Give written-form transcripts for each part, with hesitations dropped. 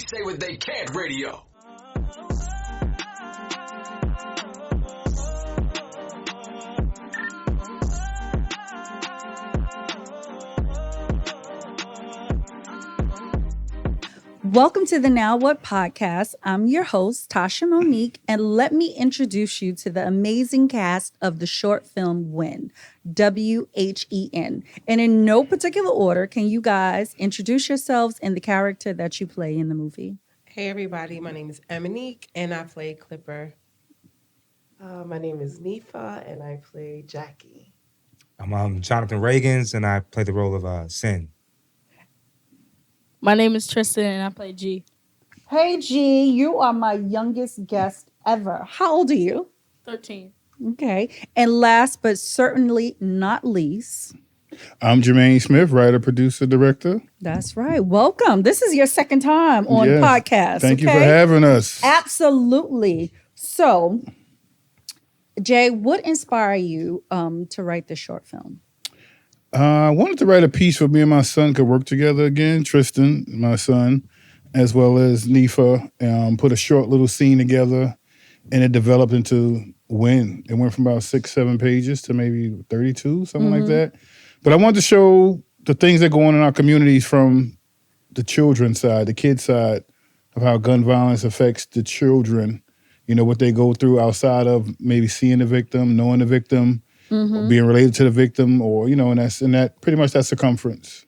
Say What They Can't Radio. Welcome to the Now What podcast. I'm your host, Tasha Monique, and let me introduce you to the amazing cast of the short film When, W-H-E-N. And in no particular order, can you guys introduce yourselves and the character that you play in the movie? Hey everybody, my name is Aimee and I play Clipper. My name is Neefah and I play Jackie. I'm Jonathan Ragins and I play the role of Sin. My name is Tristan and I play G. Hey, G, you are my youngest guest ever. How old are you? 13. Okay. And last but certainly not least, I'm Jermaine Smith, writer, producer, director. that's right. Welcome. This is your second time on Yes. podcast. Thank you for having us. Absolutely. So, Jay, what inspired you to write this short film? I wanted to write a piece where me and my son could work together again. Tristan, my son, as well as Neefah, put a short little scene together, and it developed into When. It went from about 6-7 pages to maybe 32, something like that. But I wanted to show the things that go on in our communities from the children's side, the kids' side, of how gun violence affects the children. You know, what they go through outside of maybe seeing the victim, knowing the victim, or being related to the victim, or, you know, and that pretty much that circumference.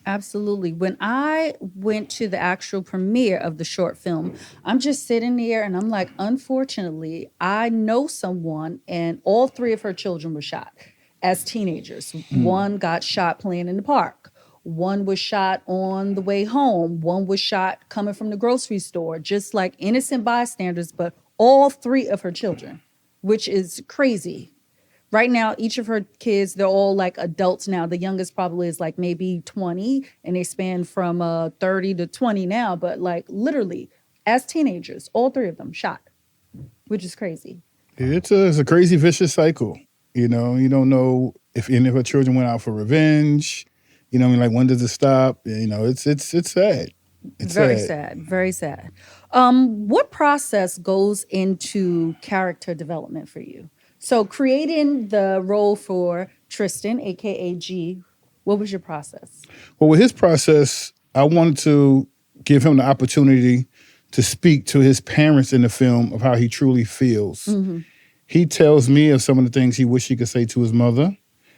Absolutely. When I went to the actual premiere of the short film, I'm just sitting there and I'm like, unfortunately, I know someone and all three of her children were shot as teenagers. One got shot playing in the park. One was shot on the way home. One was shot coming from the grocery store, just like innocent bystanders, but all three of her children, which is crazy. Right now, each of her kids, they're all like adults now. The youngest probably is like maybe 20, and they span from 30 to 20 now. But like literally, as teenagers, all three of them shot, which is crazy. It's a crazy, vicious cycle. You know, you don't know if any of her children went out for revenge. You know, I mean, like, when does it stop? You know, it's sad. It's Very sad. Very sad. What process goes into character development for you? So creating the role for Tristan, a.k.a. G, what was your process? Well, with his process, I wanted to give him the opportunity to speak to his parents in the film of how he truly feels. He tells me of some of the things he wished he could say to his mother,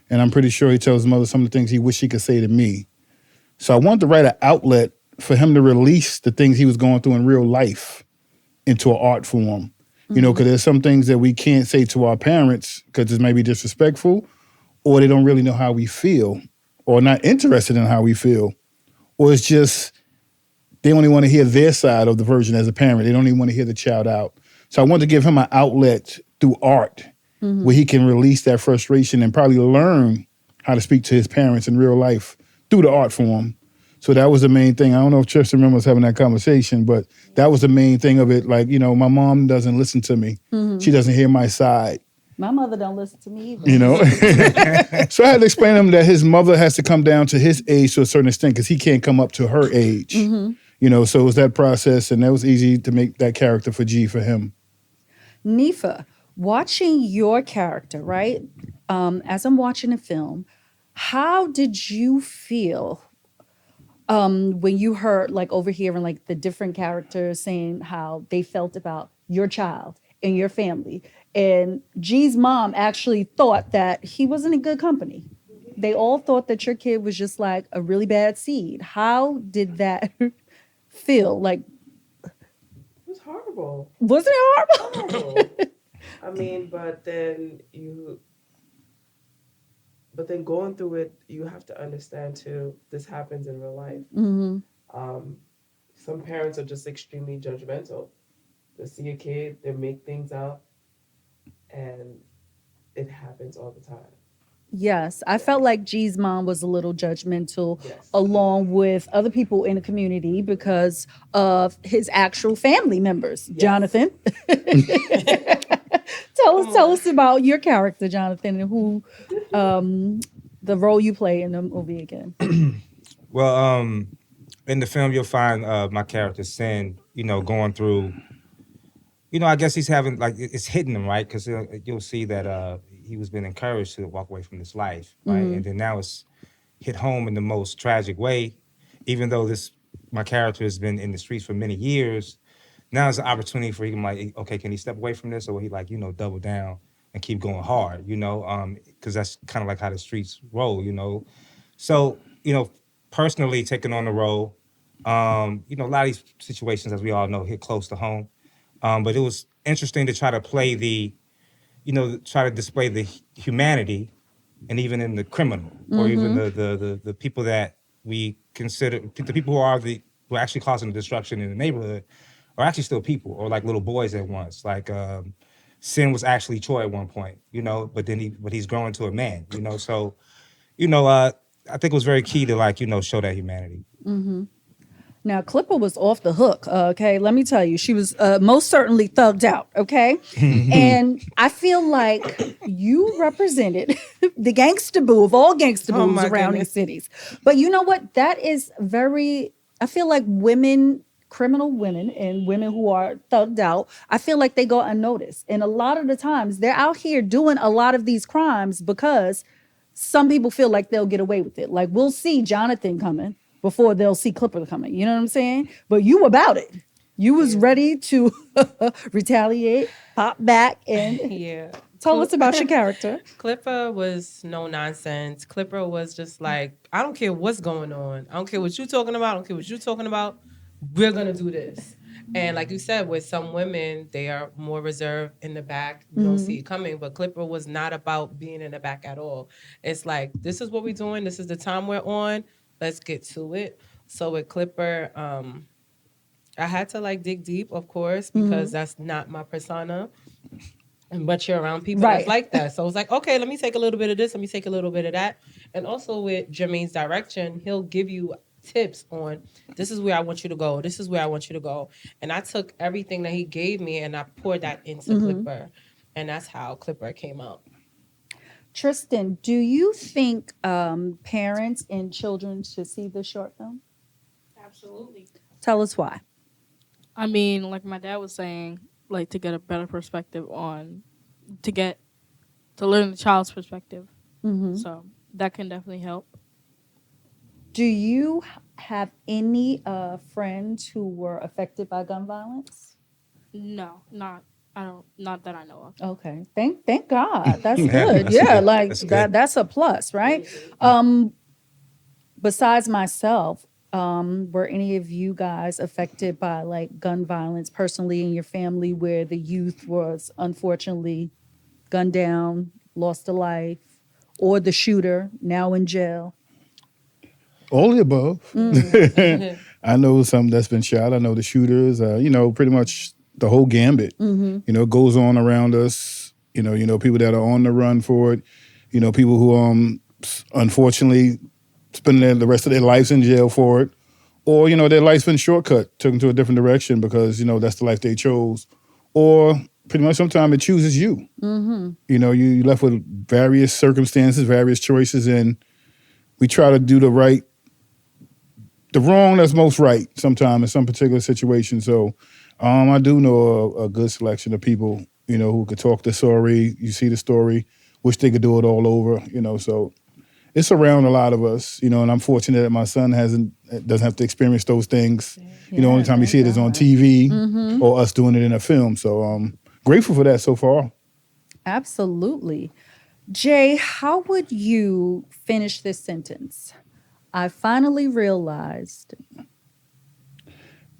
and I'm pretty sure he tells his mother some of the things he wished he could say to me. So I wanted to write an outlet for him to release the things he was going through in real life into an art form. You know, because there's some things that we can't say to our parents because it may be disrespectful, or they don't really know how we feel, or not interested in how we feel, or it's just they only want to hear their side of the version as a parent. They don't even want to hear the child out. So I wanted to give him an outlet through art where he can release that frustration and probably learn how to speak to his parents in real life through the art form. So that was the main thing. I don't know if Tristan remembers having that conversation, but that was the main thing of it. Like, you know, my mom doesn't listen to me. She doesn't hear my side. My mother don't listen to me either. You know? So I had to explain to him that his mother has to come down to his age to a certain extent because he can't come up to her age. You know, so it was that process, and that was easy to make that character for G for him. Neefah, watching your character, right? As I'm watching the film, how did you feel when you heard, like, overhearing like the different characters saying how they felt about your child and your family? And G's mom actually thought that he wasn't in good company. They all thought that your kid was just like a really bad seed. How did that feel? Like, It was horrible. wasn't it horrible? Horrible. I mean, but then going through it, you have to understand too, this happens in real life. Some parents are just extremely judgmental. They see a kid, they make things up, and it happens all the time. Yes, I felt like G's mom was a little judgmental, Yes. along with other people in the community because of his actual family members. Yes. Jonathan, tell us about your character, Jonathan, and who the role you play in the movie again. Well, in the film, you'll find my character Sin, going through. I guess he's having it's hitting him, right? Because you'll see that he was being encouraged to walk away from this life, right? And then now it's hit home in the most tragic way. Even though my character has been in the streets for many years, now it's an opportunity for him. Like, okay, can he step away from this, or will he double down and keep going hard? Because that's kind of like how the streets roll. So personally taking on the role, a lot of these situations, as we all know, hit close to home. But it was interesting to try to play try to display the humanity, and even in the criminal, or even the people that we consider, the people who are actually causing the destruction in the neighborhood, are actually still people, or like little boys at once. Like Sin was actually Troy at one point, but he's growing to a man, So, I think it was very key to show that humanity. Now, Clipper was off the hook, okay? Let me tell you, she was most certainly thugged out, okay? And I feel like you represented the gangsta boo of all gangsta Oh, boos my around goodness. these cities. But you know what? That is I feel like criminal women and women who are thugged out, I feel like they go unnoticed. And a lot of the times, they're out here doing a lot of these crimes because some people feel like they'll get away with it. Like, we'll see Jonathan coming before they'll see Clipper coming. You know what I'm saying? But you about it. You was ready to retaliate, pop back, and Yeah. tell us about your character. Clipper was no nonsense. Clipper was just like, I don't care what's going on. I don't care what you're talking about. I don't care what you're talking about. We're going to do this. And like you said, with some women, they are more reserved in the back. You don't see it coming. But Clipper was not about being in the back at all. It's like, this is what we're doing. This is the time we're on. Let's get to it. So with Clipper, I had to dig deep, of course, because that's not my persona. But you're around people that's like that. So it's like, okay, let me take a little bit of this. Let me take a little bit of that. And also with Jermaine's direction, he'll give you tips on, this is where I want you to go. This is where I want you to go. And I took everything that he gave me and I poured that into Clipper. And that's how Clipper came out. Tristan, do you think parents and children should see this short film? Absolutely. Tell us why. I mean, like my dad was saying, to get a better perspective to learn the child's perspective. So that can definitely help. Do you have any friends who were affected by gun violence? No, not that I know of. Okay. Thank God. That's Yeah, good. that's Yeah, good. like That's that good. that's a plus, right? Besides myself, were any of you guys affected by gun violence personally in your family, where the youth was unfortunately gunned down, lost a life, or the shooter now in jail? All the above. I know some that's been shot. I know the shooters. Pretty much the whole gambit. It goes on around us. People that are on the run for it. People who unfortunately spend the rest of their lives in jail for it, or their life's been shortcut, took them to a different direction because that's the life they chose, or pretty much sometimes it chooses you. You're left with various circumstances, various choices, and we try to do the wrong that's most right sometimes in some particular situation. So I do know a good selection of people, who could talk the story. You see the story, wish they could do it all over, so it's around a lot of us, and I'm fortunate that my son doesn't have to experience those things. Only time you see it is on TV or us doing it in a film. So I'm grateful for that so far. Absolutely. Jay, how would you finish this sentence? I finally realized.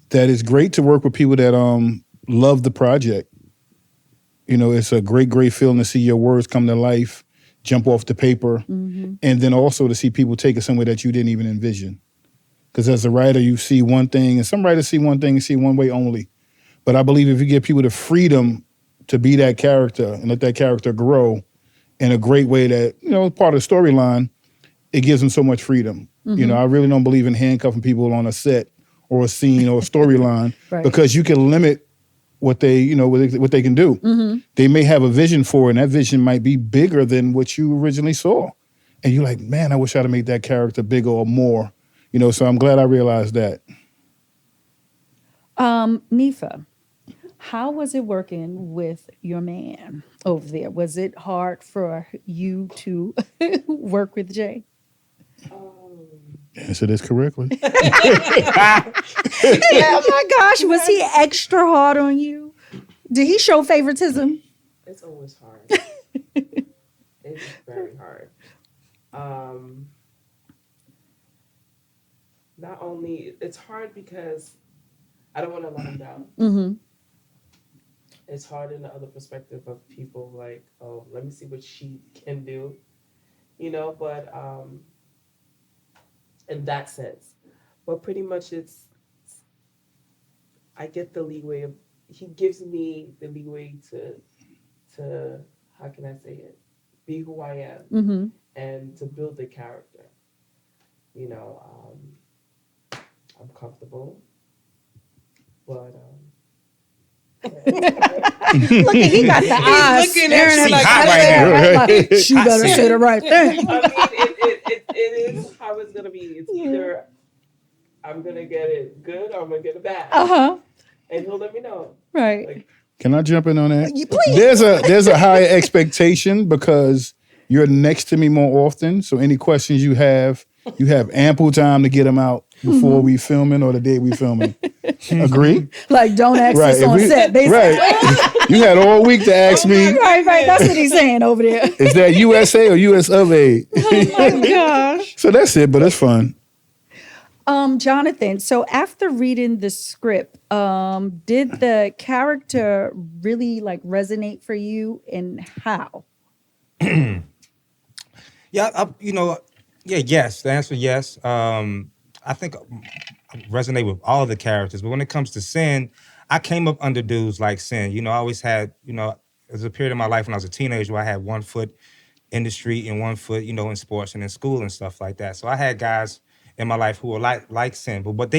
That it's great to work with people that love the project. It's a great, great feeling to see your words come to life, jump off the paper, and then also to see people take it somewhere that you didn't even envision. Because as a writer, you see one thing, and some writers see one thing and see one way only. But I believe if you give people the freedom to be that character and let that character grow in a great way that, part of the storyline, it gives them so much freedom. I really don't believe in handcuffing people on a set or a scene or a storyline because you can limit what they, what they can do. They may have a vision for it, and that vision might be bigger than what you originally saw. And you're like, man, I wish I'd have made that character bigger or more, So I'm glad I realized that. Neefah, how was it working with your man over there? Was it hard for you to work with Jay? Answer this correctly. Oh my gosh, was he extra hard on you? Did he show favoritism? It's always hard. It's very hard. Not only it's hard because I don't want to let him down. Mm-hmm. It's hard in the other perspective of people like, oh, let me see what she can do, but in that sense. But pretty much I get the leeway he gives me the leeway to how can I say it, be who I am, Mm-hmm. and to build the character. I'm comfortable, but Look at he got the eyes looking at staring you like, hot right now. like, she better say the right thing. I mean, it is how it's gonna be. It's either I'm gonna get it good or I'm gonna get it bad, and he'll let me know. Right. Like, Can I jump in on that? Please. There's a higher expectation because you're next to me more often. So any questions you have ample time to get them out before we filming or the day we filming. Agree? Like, don't ask us on set. Basically. Right. You had all week to ask me. Right. That's what he's saying over there. Is that USA or US of A? Oh my gosh. So that's it, but it's fun. Jonathan, so after reading the script, did the character really like resonate for you, and how? Yes. The answer, yes. I think I resonate with all the characters, but when it comes to Sin, I came up under dudes like Sin. I always had, there's a period in my life when I was a teenager where I had one foot in the street and one foot, in sports and in school and stuff like that. So I had guys in my life who were like Sin, but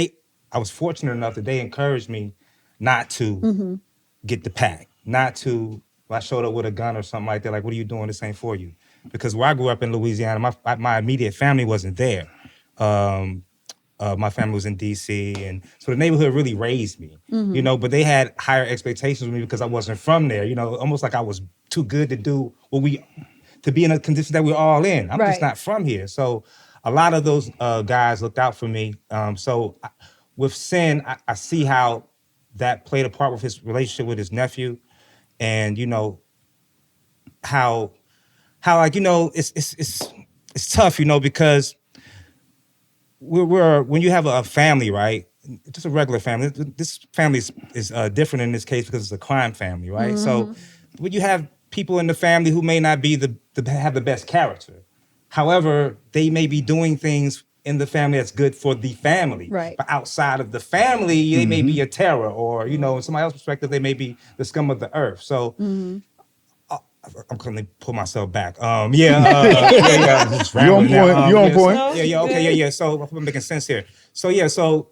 I was fortunate enough that they encouraged me not to get the pack, not to, if I showed up with a gun or something like that, like, what are you doing? This ain't for you. Because where I grew up in Louisiana, my immediate family wasn't there. My family was in D.C., and so the neighborhood really raised me, but they had higher expectations of me because I wasn't from there, almost like I was too good to do to be in a condition that we're all in. I'm just not from here. So a lot of those guys looked out for me. With Sin, I see how that played a part with his relationship with his nephew, and how like it's tough, because we're when you have a family, right? Just a regular family. This family is different in this case because it's a crime family, right? So when you have people in the family who may not be have the best character, however, they may be doing things in the family that's good for the family. Right. But outside of the family, they may be a terror, or in somebody else's perspective, they may be the scum of the earth. So. I'm going to pull myself back. You're on point. You're on point. Okay. So I hope I'm making sense here. So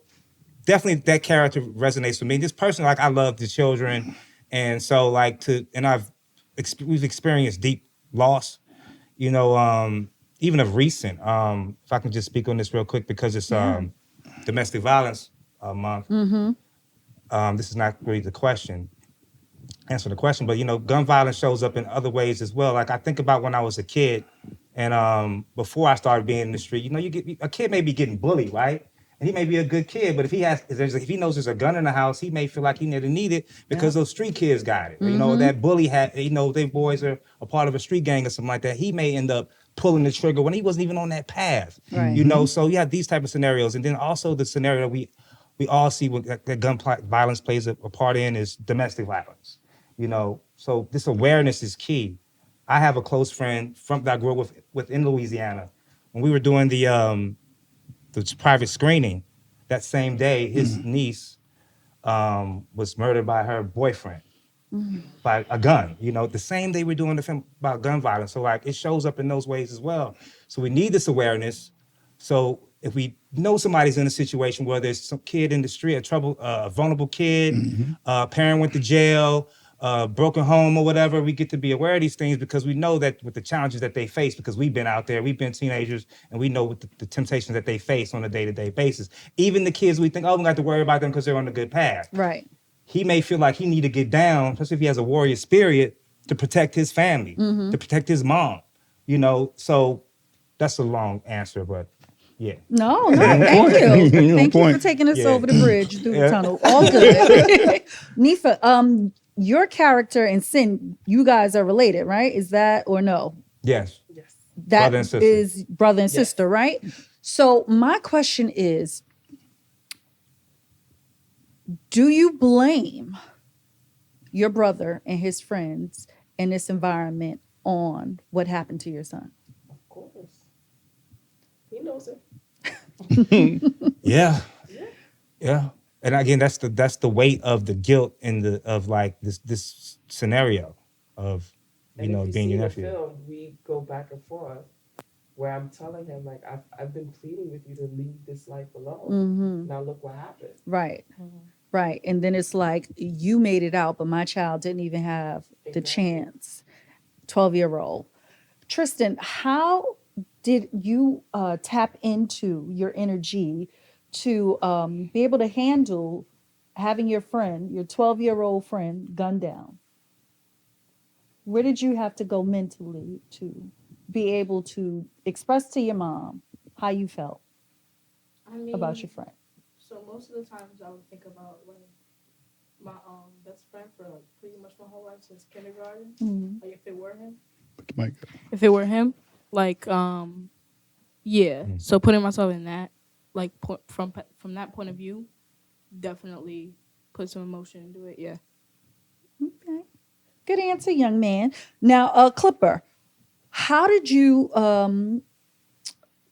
definitely that character resonates with me. This person, like, I love the children, and so we've experienced deep loss. Even of recent. If I can just speak on this real quick because it's domestic violence month. This is not really the question. Answer the question, but gun violence shows up in other ways as well. Like, I think about when I was a kid, and before I started being in the street, a kid may be getting bullied, right? And he may be a good kid, but if he knows there's a gun in the house, he may feel like he didn't need it because those street kids got it. That bully had, they boys are a part of a street gang or something like that. He may end up pulling the trigger when he wasn't even on that path. Right. So you have these type of scenarios, and then also the scenario we all see what that gun violence plays a part in is domestic violence. So this awareness is key. I have a close friend that I grew up with in Louisiana. When we were doing the private screening, that same day, his niece was murdered by her boyfriend by a gun. The same day we're doing the film about gun violence. So like, it shows up in those ways as well. So we need this awareness. So if we know somebody's in a situation where there's some kid in the street, a vulnerable kid, parent went to jail, broken home or whatever, we get to be aware of these things because we know that with the challenges that they face, because we've been out there, we've been teenagers, and we know what the temptations that they face on a day-to-day basis. Even the kids, we think, oh, we don't have to worry about them because they're on a good path. Right. He may feel like he need to get down, especially if he has a warrior spirit, to protect his family, to protect his mom. You know, so that's a long answer, but yeah. No, thank you. Thank you for point. taking us Yeah. over the bridge through the tunnel. All good. Neefah, your character and Sin, you guys are related, right? Is that or no? Yes. Yes. That Brother and sister. is brother and sister, right? So my question is, do you blame your brother and his friends in this environment on what happened to your son? Of course. He knows it. Yeah. Yeah. And again, that's the weight of the guilt and of like this scenario of And if you being see your the nephew. film, we go back and forth where I'm telling him, like, I've been pleading with you to leave this life alone. Mm-hmm. Now look what happened. Right. Right. And then it's like, you made it out, but my child didn't even have the Exactly. chance. 12-year-old. Tristan, how did you tap into your energy to be able to handle having your 12-year-old friend, gunned down? Where did you have to go mentally to be able to express to your mom how you felt I mean, about your friend? So most of the times I would think about like my best friend for like pretty much my whole life since kindergarten. Mhm. Like if it were him. Mike. If it were him, like yeah. So putting myself in that, like from that point of view, definitely put some emotion into it. Yeah. Okay. Good answer, young man. Now, Clipper, how did you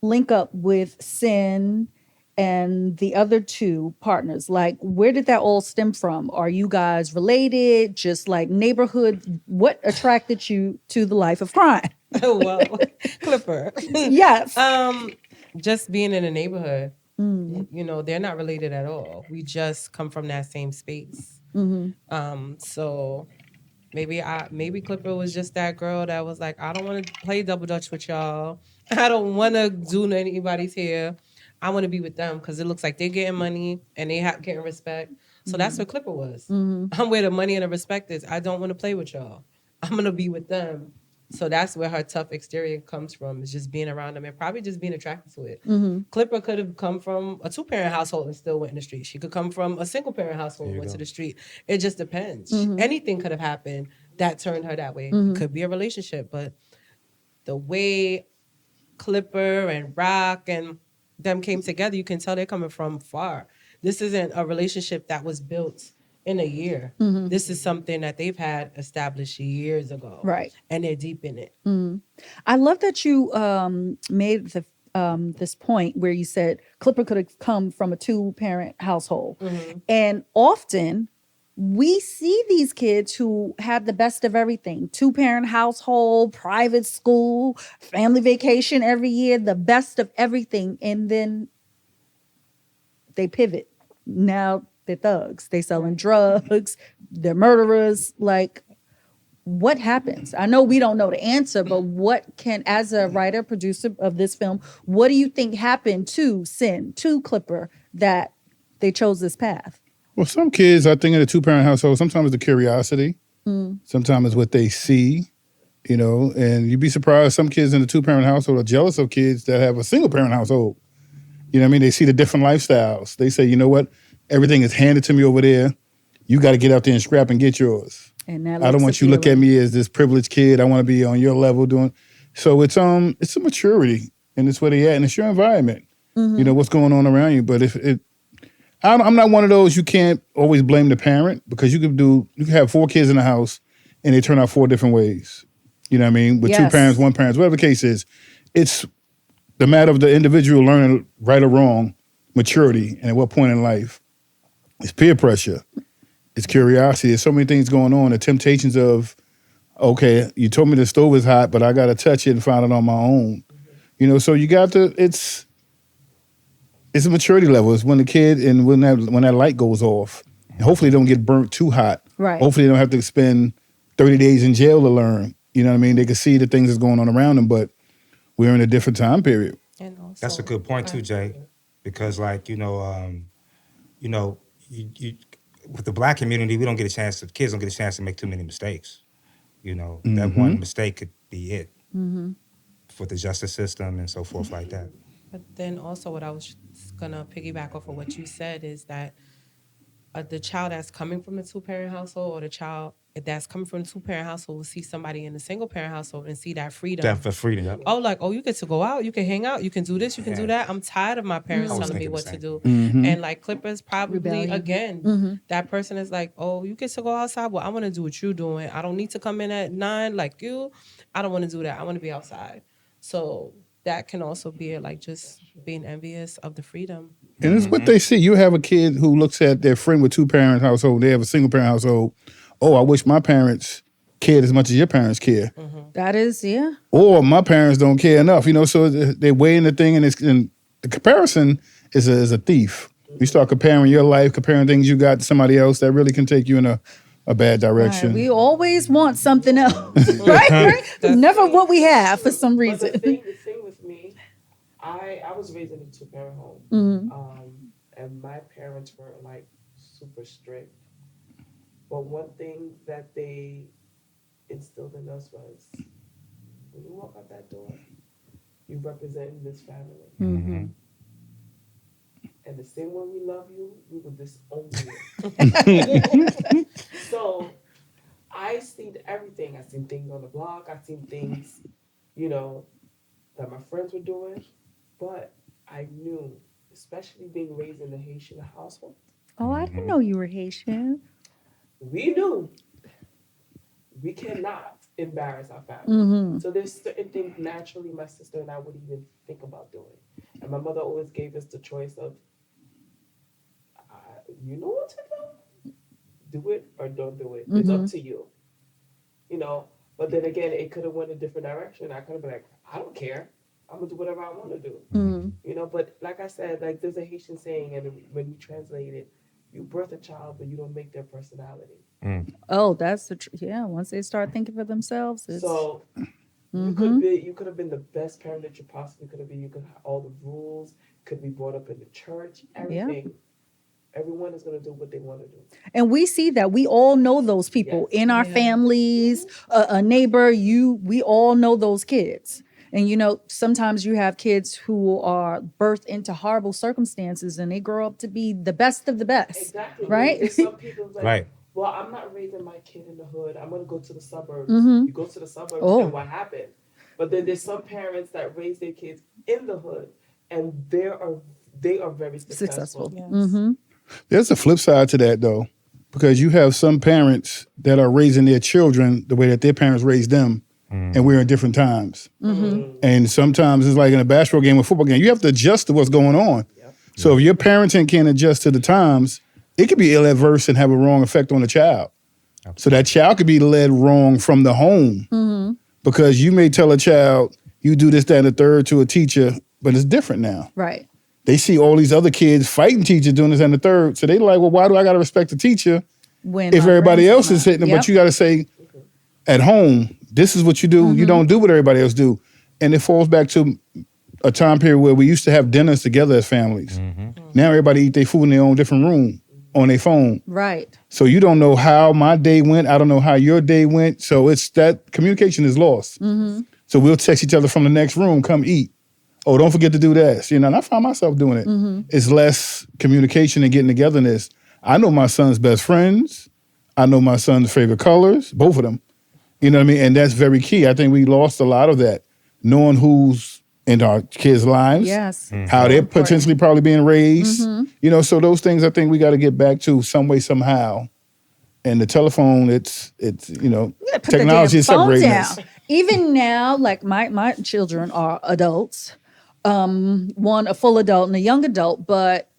link up with Sin and the other two partners? Like, where did that all stem from? Are you guys related? Just like neighborhood? What attracted you to the life of crime? Well, Clipper. Yes. Just being in a neighborhood. Mm. You know, they're not related at all. We just come from that same space. Mm-hmm. So maybe Clipper was just that girl that was like, I don't want to play double dutch with y'all. I don't want to do anybody's hair. I want to be with them because it looks like they're getting money and they getting respect. So that's what Clipper was. Mm-hmm. I'm where the money and the respect is. I don't want to play with y'all. I'm going to be with them. So that's where her tough exterior comes from, is just being around them and probably just being attracted to it. Mm-hmm. Clipper could have come from a 2-parent household and still went in the street. She could come from a single-parent household and went to the street. It just depends. Anything could have happened that turned her that way. It could be a relationship, but the way Clipper and Rock and them came together, you can tell they're coming from far. This isn't a relationship that was built in a year. This is something that they've had established years ago. Right. And they're deep in it. I love that you made this point where you said Clipper could have come from a 2-parent household. And often we see these kids who have the best of everything: 2-parent household, private school, family vacation every year, the best of everything. And then they pivot. Now they're thugs. They selling drugs. They're murderers. Like, what happens? I know we don't know the answer, but what can, as a writer, producer of this film, what do you think happened to Sin, to Clipper, that they chose this path? Well, some kids, I think, in a 2-parent household, sometimes it's the curiosity, sometimes it's what they see, and you'd be surprised some kids in a 2-parent household are jealous of kids that have a single-parent household. You know what I mean? They see the different lifestyles. They say, you know what? Everything is handed to me over there. You got to get out there and scrap and get yours. And that I don't want you to look at me as this privileged kid. I want to be on your level doing. So it's a maturity, and it's where they at, and it's your environment. What's going on around you. But I'm not one of those. You can't always blame the parent, because you can have 4 kids in the house, and they turn out 4 different ways. You know what I mean? With 2 parents, 1 parent, whatever the case is, it's the matter of the individual learning right or wrong, maturity, and at what point in life. It's peer pressure. It's curiosity. There's so many things going on. The temptations of, okay, you told me the stove is hot, but I got to touch it and find it on my own. So you got to, it's a maturity level. It's when the kid, and when that light goes off, and hopefully it don't get burnt too hot Right. Hopefully they don't have to spend 30 days in jail to learn. You know what I mean? They can see the things that's going on around them, but we're in a different time period. And also, That's a good point too, Jay. Because like, you know, you with the black community, we don't get a chance to, kids don't get a chance to make too many mistakes. You know, that one mistake could be it for the justice system and so forth like that. But then also what I was gonna piggyback off of what you said is that the child that's coming from a two-parent household or the child that's coming from a two-parent household will see somebody in a single-parent household and see that freedom. That for freedom. Yep. Oh, like, oh, you get to go out, you can hang out, you can do this, you can do that. I'm tired of my parents I was telling me thinking what the to same. do. And like Clippers probably, Rebellion. again, that person is like, oh, you get to go outside. Well, I want to do what you're doing. I don't need to come in at 9 like you. I don't want to do that. I want to be outside. So that can also be like just being envious of the freedom. And it's what they see. You have a kid who looks at their friend with two-parent household. They have a single-parent household. Oh, I wish my parents cared as much as your parents care. That is, yeah. Or my parents don't care enough. You know, so they're weighing the thing, and the comparison is a thief. You start comparing your life, comparing things you got to somebody else, that really can take you in a bad direction. Right. We always want something else, right? Never what we have for some But reason. the thing with me, I was raised in a two-parent home, and my parents were like super strict. But one thing that they instilled in us was, when you walk out that door, you represent this family. Mm-hmm. And the same way we love you, we will disown you. So I seen everything. I seen things on the block. I seen things, you know, that my friends were doing. But I knew, especially being raised in a Haitian household, Oh, I didn't know you were Haitian. we knew we cannot embarrass our family. So there's certain things naturally my sister and I would even think about doing. And my mother always gave us the choice of, you know what to do? Do it or don't do it. It's up to you. You know, but then again, it could have went a different direction. I could have been like, I don't care. I'm going to do whatever I want to do. You know, but like I said, like there's a Haitian saying, and when you translate it, you birth a child, but you don't make their personality. Oh, that's the yeah. Once they start thinking for themselves, it's So you could have been the best parent that you possibly could have been. You could have all the rules, could be brought up in the church, everything. Everyone is going to do what they want to do. and we see that we all know those people Yes. in our families, a neighbor. We all know those kids. And you know, sometimes you have kids who are birthed into horrible circumstances, and they grow up to be the best of the best. Exactly. Right? There's some people like, Right. well, I'm not raising my kid in the hood. I'm going to go to the suburbs. You go to the suburbs, and what happened? But then there's some parents that raise their kids in the hood, and they are very successful. Successful. There's a flip side to that, though, because you have some parents that are raising their children the way that their parents raised them, and we're in different times. And sometimes it's like in a basketball game or football game, you have to adjust to what's going on. So if your parenting can't adjust to the times, it could be ill adverse and have a wrong effect on the child. So that child could be led wrong from the home because you may tell a child, you do this, that, and the third to a teacher, but it's different now. Right. They see all these other kids fighting teachers doing this and the third. So they like, well, why do I got to respect the teacher When if my everybody friends else come is out. hitting them? Yep. But you got to say at home, this is what you do. You don't do what everybody else do. And it falls back to a time period where we used to have dinners together as families. Now everybody eat their food in their own different room on their phone. Right. So you don't know how my day went. I don't know how your day went. So it's that communication is lost. So we'll text each other from the next room, come eat. Oh, don't forget to do this. You know, and I find myself doing it. It's less communication and getting togetherness. I know my son's best friends. I know my son's favorite colors, both of them. You know what I mean? And that's very key. I think we lost a lot of that, knowing who's in our kids' lives, Yes. how they're important. potentially probably being raised. You know, so those things I think we got to get back to some way, somehow. And the telephone, it's you know, Put the technology damn is phone separating down. us. Even now, like my children are adults. One a full adult and a young adult, but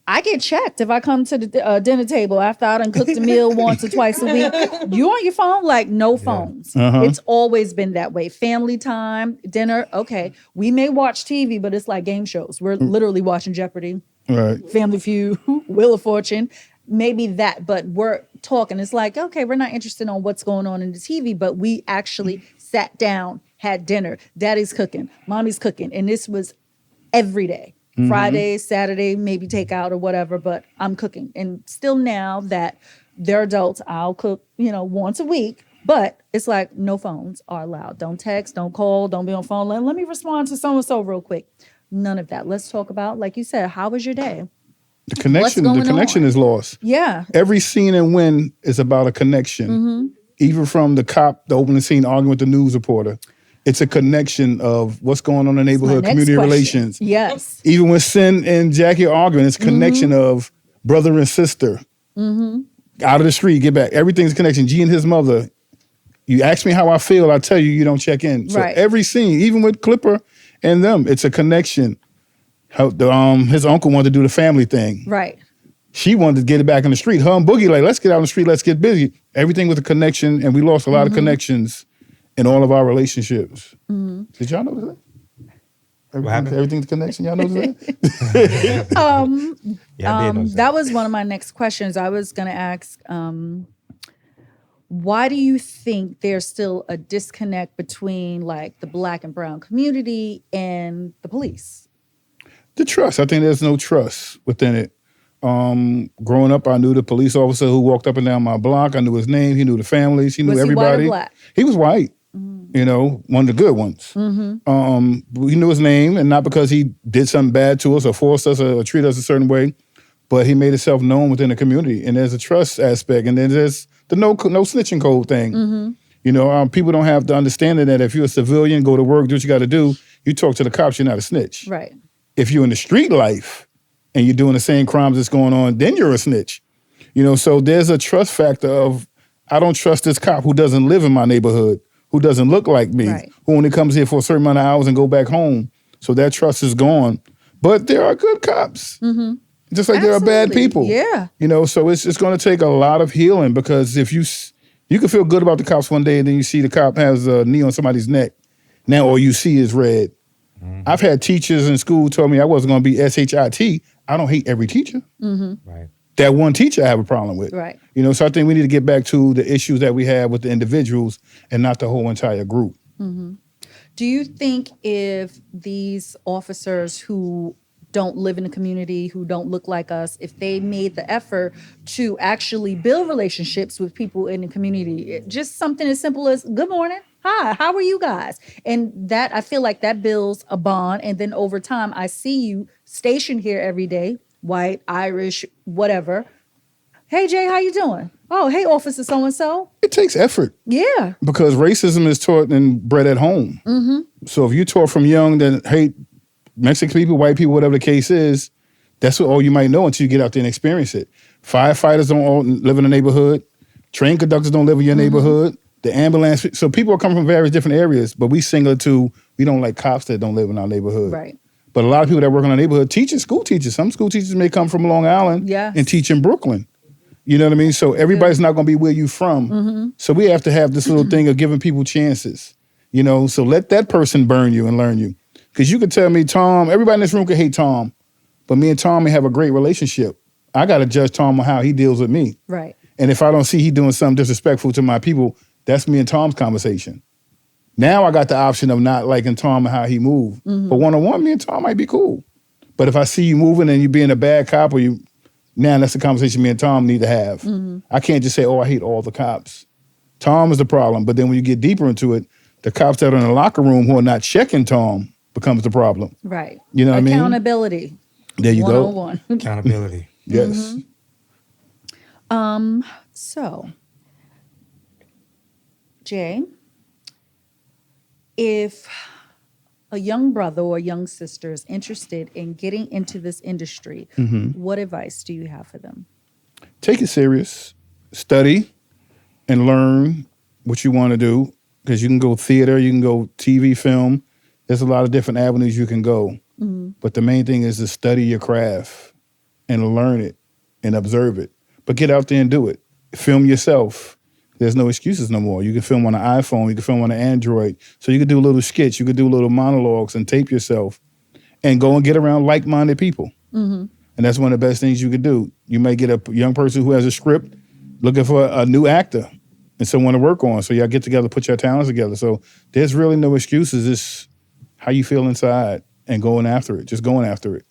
I get checked if I come to the dinner table after I done cooked a meal once or twice a week. You on your phone? Like no phones. It's always been that way. Family time, dinner. Okay, we may watch TV, but it's like game shows. We're literally watching Jeopardy, Right. Family Feud, Wheel of Fortune. maybe that, but we're talking. It's like, okay, we're not interested on what's going on in the TV, but we actually sat down, had dinner. Daddy's cooking, mommy's cooking. And this was every day. Friday, Saturday, maybe take out or whatever, but I'm cooking. And still now that they're adults, I'll cook, once a week. But it's like no phones are allowed. Don't text, don't call, don't be on phone. Let me respond to so-and-so real quick. None of that. Let's talk about, like you said, how was your day? The connection on? is lost. Yeah. Every scene in Win is about a connection. Even from the cop, the opening scene arguing with the news reporter. It's a connection of what's going on in the neighborhood, community relations. Yes. Even when Sin and Jackie are arguing, it's a connection of brother and sister. Out of the street, get back. Everything's a connection. G and his mother. You ask me how I feel, I tell you, you don't check in. So every scene, even with Clipper and them, it's a connection. How his uncle wanted to do the family thing. Right. She wanted to get it back in the street. Her and Boogie, like, let's get out on the street, let's get busy. Everything with a connection, and we lost a lot of connections in all of our relationships. Did y'all notice that? Everything's a connection. Y'all notice that? That was one of my next questions. I was going to ask, why do you think there's still a disconnect between like the Black and brown community and the police? The trust. I think there's no trust within it. Growing up, I knew the police officer who walked up and down my block. I knew his name. He knew the families. He knew everybody. He white or black? He was white. One of the good ones. We knew his name, and not because he did something bad to us or forced us or treated us a certain way, but he made himself known within the community. And there's a trust aspect, and then there's the no snitching code thing. People don't have the understanding that if you're a civilian, go to work, do what you got to do, you talk to the cops, you're not a snitch. Right. If you're in the street life and you're doing the same crimes that's going on, then you're a snitch. So there's a trust factor of, I don't trust this cop who doesn't live in my neighborhood, who doesn't look like me, who only comes here for a certain amount of hours and go back home. So that trust is gone. But there are good cops. Just like there are bad people. Yeah. So it's going to take a lot of healing, because if you can feel good about the cops one day and then you see the cop has a knee on somebody's neck. Now all you see is red. I've had teachers in school tell me I wasn't going to be SHIT. I don't hate every teacher. Right. That one teacher I have a problem with. Right. So I think we need to get back to the issues that we have with the individuals and not the whole entire group. Do you think if these officers who don't live in the community, who don't look like us, if they made the effort to actually build relationships with people in the community, just something as simple as, good morning, hi, how are you guys? And that, I feel like that builds a bond. And then over time, I see you stationed here every day, white, Irish, whatever. Hey, Jay, how you doing? Oh, hey, officer so-and-so. It takes effort. Yeah. Because racism is taught and bred at home. So if you taught from young that hate Mexican people, white people, whatever the case is, that's all you might know until you get out there and experience it. Firefighters don't all live in a neighborhood. Train conductors don't live in your neighborhood. The ambulance. So people are coming from various different areas, but we single to, we don't like cops that don't live in our neighborhood. Right. But a lot of people that work in our neighborhood, teachers, school teachers, some school teachers may come from Long Island and teach in Brooklyn. You know what I mean? So everybody's not going to be where you from. So we have to have this little thing of giving people chances. So let that person burn you and learn you. Because you could tell me, Tom, everybody in this room could hate Tom, but me and Tom may have a great relationship. I got to judge Tom on how he deals with me. Right. And if I don't see he doing something disrespectful to my people, that's me and Tom's conversation. Now I got the option of not liking Tom and how he moved. But one-on-one, me and Tom might be cool. But if I see you moving and you being a bad cop, now that's the conversation me and Tom need to have. I can't just say, oh, I hate all the cops. Tom is the problem. But then when you get deeper into it, the cops that are in the locker room who are not checking Tom becomes the problem. Right. You know what I mean? Accountability. There you go. 101. Accountability. Yes. So, Jay, if a young brother or young sister is interested in getting into this industry, what advice do you have for them? Take it serious. Study and learn what you want to do, because you can go theater, you can go TV, film. There's a lot of different avenues you can go. But the main thing is to study your craft and learn it and observe it. But get out there and do it. Film yourself. There's no excuses no more. You can film on an iPhone. You can film on an Android. So you can do little skits. You can do little monologues and tape yourself and go and get around like-minded people. And that's one of the best things you could do. You may get a young person who has a script looking for a new actor and someone to work on. So y'all get together, put your talents together. So there's really no excuses. It's how you feel inside and going after it, just going after it.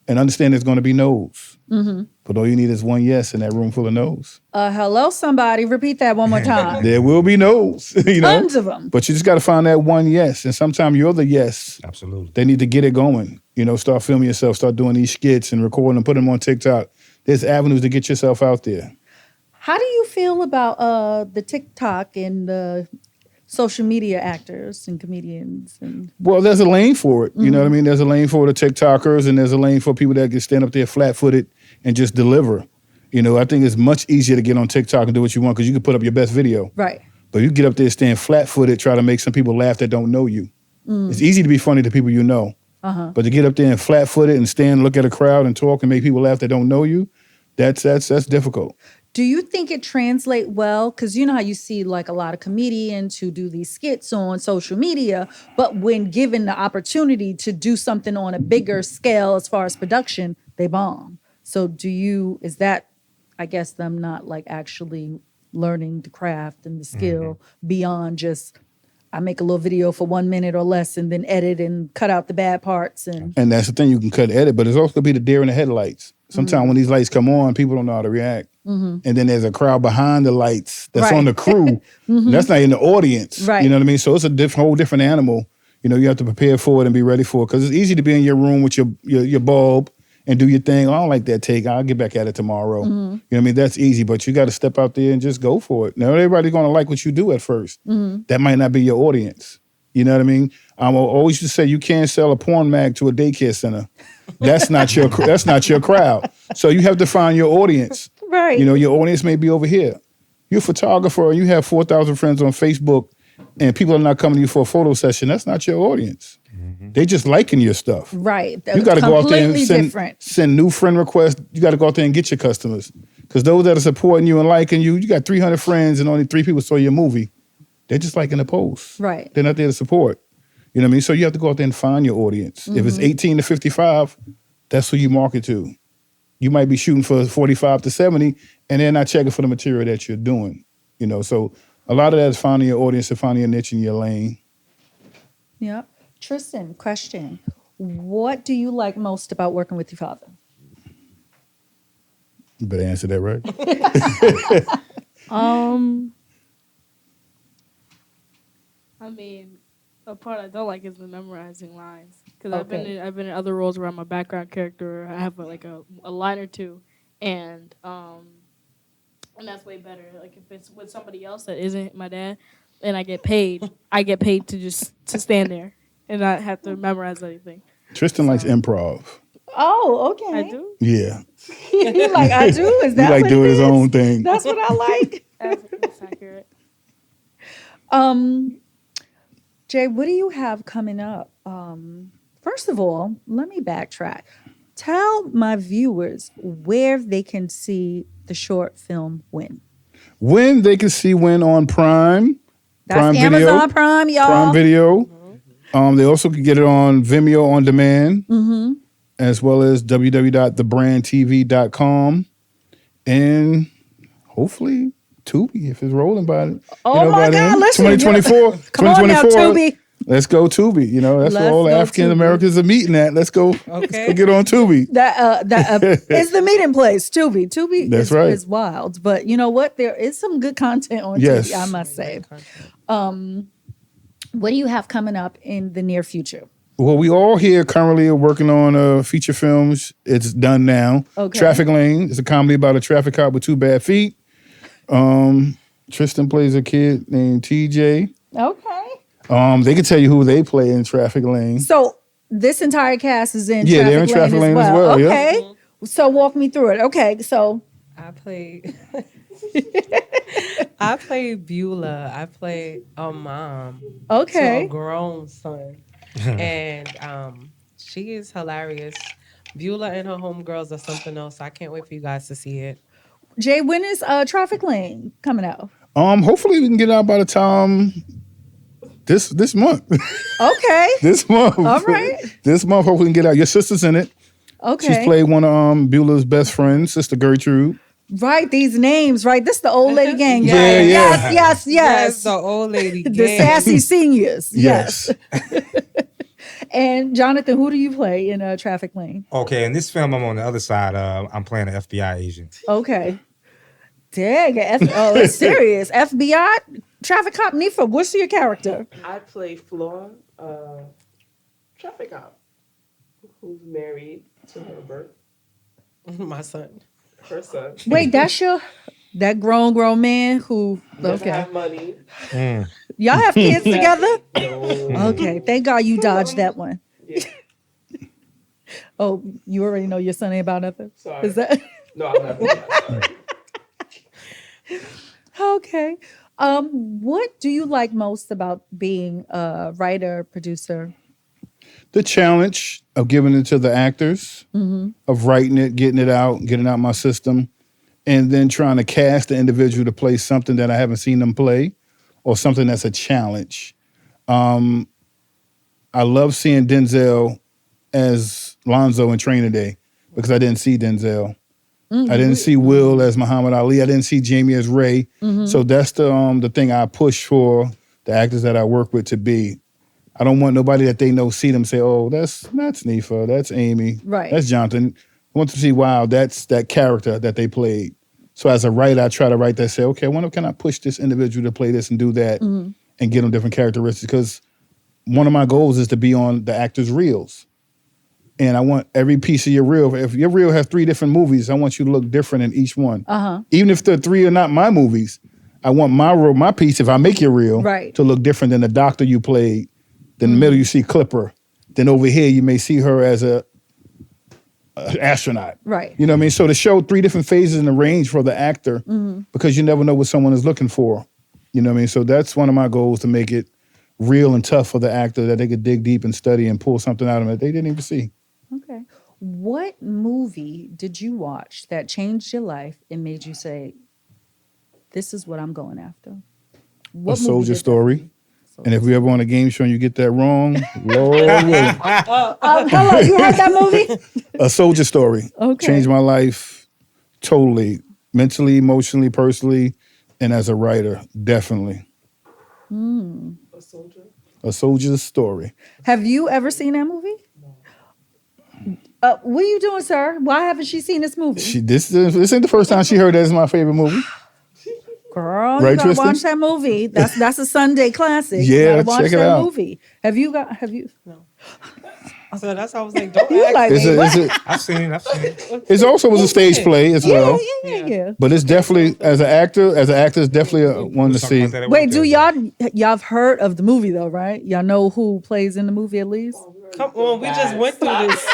And understand there's going to be no's. But all you need is one yes in that room full of no's. Hello, somebody. Repeat that one more time. There will be no's, you know. Tons of them. But you just got to find that one yes. And sometimes you're the yes. Absolutely. They need to get it going. You know, start filming yourself, start doing these skits and recording them, put them on TikTok. There's avenues to get yourself out there. How do you feel about the TikTok and the social media actors and comedians? Well, there's a lane for it. You know what I mean? There's a lane for the TikTokers, and there's a lane for people that can stand up there flat-footed and just deliver. You know, I think it's much easier to get on TikTok and do what you want because you can put up your best video. Right. But you get up there, stand flat-footed, try to make some people laugh that don't know you. It's easy to be funny to people you know. But to get up there and flat-footed and stand, look at a crowd and talk and make people laugh that don't know you, that's difficult. Do you think it translates well? Because you know how you see like a lot of comedians who do these skits on social media, but when given the opportunity to do something on a bigger scale as far as production, they bomb. So is that, I guess, them not like actually learning the craft and the skill beyond just, I make a little video for 1 minute or less and then edit and cut out the bad parts. And that's the thing, you can cut and edit, but it's also going to be the deer in the headlights. Sometimes when these lights come on, people don't know how to react. And then there's a crowd behind the lights that's on the crew. That's not in the audience. Right. You know what I mean? So it's a whole different animal. You know, you have to prepare for it and be ready for it because it's easy to be in your room with your bulb and do your thing. Oh, I don't like that take. I'll get back at it tomorrow. You know what I mean? That's easy, but you got to step out there and just go for it. Now, everybody's going to like what you do at first. That might not be your audience. You know what I mean? I always used to say you can't sell a porn mag to a daycare center. That's not your crowd. So you have to find your audience. right. You know, your audience may be over here. You're a photographer and you have 4,000 friends on Facebook and people are not coming to you for a photo session. That's not your audience. They just liking your stuff. Right. You got to go out there and different. send new friend requests. You got to go out there and get your customers. Because those that are supporting you and liking you, you got 300 friends and only 3 people saw your movie. They're just liking the post. Right. They're not there to support. You know what I mean? So you have to go out there and find your audience. If it's 18 to 55, that's who you market to. You might be shooting for 45 to 70, and they're not checking for the material that you're doing. You know, so a lot of that is finding your audience and finding your niche in your lane. Yeah. Tristan, question. What do you like most about working with your father? You better answer that right. I mean, a part I don't like is the memorizing lines because Okay. I've been in other roles where I'm a background character. I have a line or two, and that's way better. Like if it's with somebody else that isn't my dad, and I get paid to to stand there and not have to memorize anything. Tristan likes improv. Oh, okay. I do. Yeah. You're like, I do? Is He that like what doing it his is? own thing. That's what I like. That's accurate. Jay, what do you have coming up? First of all, let me backtrack. Tell my viewers where they can see the short film When. When they can see When on Prime. That's Prime Amazon Video. Prime, y'all. Prime Video. They also can get it on Vimeo on demand, as well as www.thebrandtv.com, and hopefully Tubi if it's rolling by it. Oh my God, listen. 2024. Come on now, 2024. Tubi. Let's go Tubi. You know, that's where Let's all the go African Americans are meeting at. Let's go. Let's go get on Tubi. That is the meeting place, Tubi. Tubi That's right. is wild. But you know what? There is some good content on Yes. Tubi, I must say. What do you have coming up in the near future? Well, we all here currently are working on feature films. It's done now. Okay. Traffic Lane is a comedy about a traffic cop with 2 bad feet. Tristan plays a kid named TJ. Okay. They can tell you who they play in Traffic Lane. So this entire cast is in Yeah, Traffic they're in Traffic Lane as well, yeah. Okay. So walk me through it. Okay. So I play Beulah. I play a mom to okay. a grown son. And she is hilarious. Beulah and her homegirls are something else. I can't wait for you guys to see it. Jay, when is Traffic Lane coming out? Hopefully we can get out by the time this month. Okay. This month. All right. This month, hopefully we can get out. Your sister's in it. Okay. She's played one of Beulah's best friends, Sister Gertrude. Right, these names, right? This the old lady gang. Yeah, right? yeah. Yes. Yes, the old lady. The gang. sassy seniors. Yes. And Jonathan, who do you play in Traffic Lane? Okay, in this film, I'm on the other side. I'm playing an FBI agent. Okay. Dang. It's serious. FBI traffic cop Neefah. What's your character? I play Flor, traffic cop, who's married to Herbert, My son. her son. Wait, that's that grown man who Doesn't have money. Y'all have kids together? No. Okay. Thank God you dodged that one. Yeah. Oh, you already know your son ain't about nothing? Sorry. Is that No, I'm not. Sorry. okay? What do you like most about being a writer, producer? The challenge of giving it to the actors, of writing it, getting it out my system, and then trying to cast the individual to play something that I haven't seen them play or something that's a challenge. I love seeing Denzel as Lonzo in Training Day because I didn't see Denzel. I didn't see Will as Muhammad Ali. I didn't see Jamie as Ray. So that's the thing I push for the actors that I work with to be. I don't want nobody that they know see them say, "Oh, that's Neefah, that's Aimee, Right. that's Jonathan." I want to see, wow, that's that character that they played. So as a writer, I try to write that, say, okay, I wonder, can I push this individual to play this and do that and give them different characteristics? Because one of my goals is to be on the actors' reels. And I want every piece of your reel. If your reel has 3 different movies, I want you to look different in each one. Even if the 3 are not my movies, I want my piece, if I make your reel, Right. to look different than the doctor you played. Then in the middle you see Clipper. Then over here you may see her as a astronaut. Right. You know what I mean? So to show 3 different phases in the range for the actor, because you never know what someone is looking for. You know what I mean? So that's one of my goals, to make it real and tough for the actor, that they could dig deep and study and pull something out of them that they didn't even see. Okay. What movie did you watch that changed your life and made you say, this is what I'm going after? What A Soldier movie did that Story. for you? And if we ever on a game show and you get that wrong, Lord willing. Hello, you heard that movie? A Soldier Story. Okay. Changed my life totally, mentally, emotionally, personally, and as a writer, definitely. A soldier. A Soldier's Story. Have you ever seen that movie? What are you doing, sir? Why haven't she seen this movie? This ain't the first time she heard that is my favorite movie. Girl, Right, you gotta Tristan? watch that movie. That's a Sunday classic. Yeah, you gotta watch check it that out. movie. Have you? So that's why I was like, don't You ask like me. I've seen it. It also was a stage play as well. Yeah. But it's definitely, as an actor, it's definitely a one to see. Wait, do y'all have heard of the movie though, right? Y'all know who plays in the movie at least? Come on, we just went through this.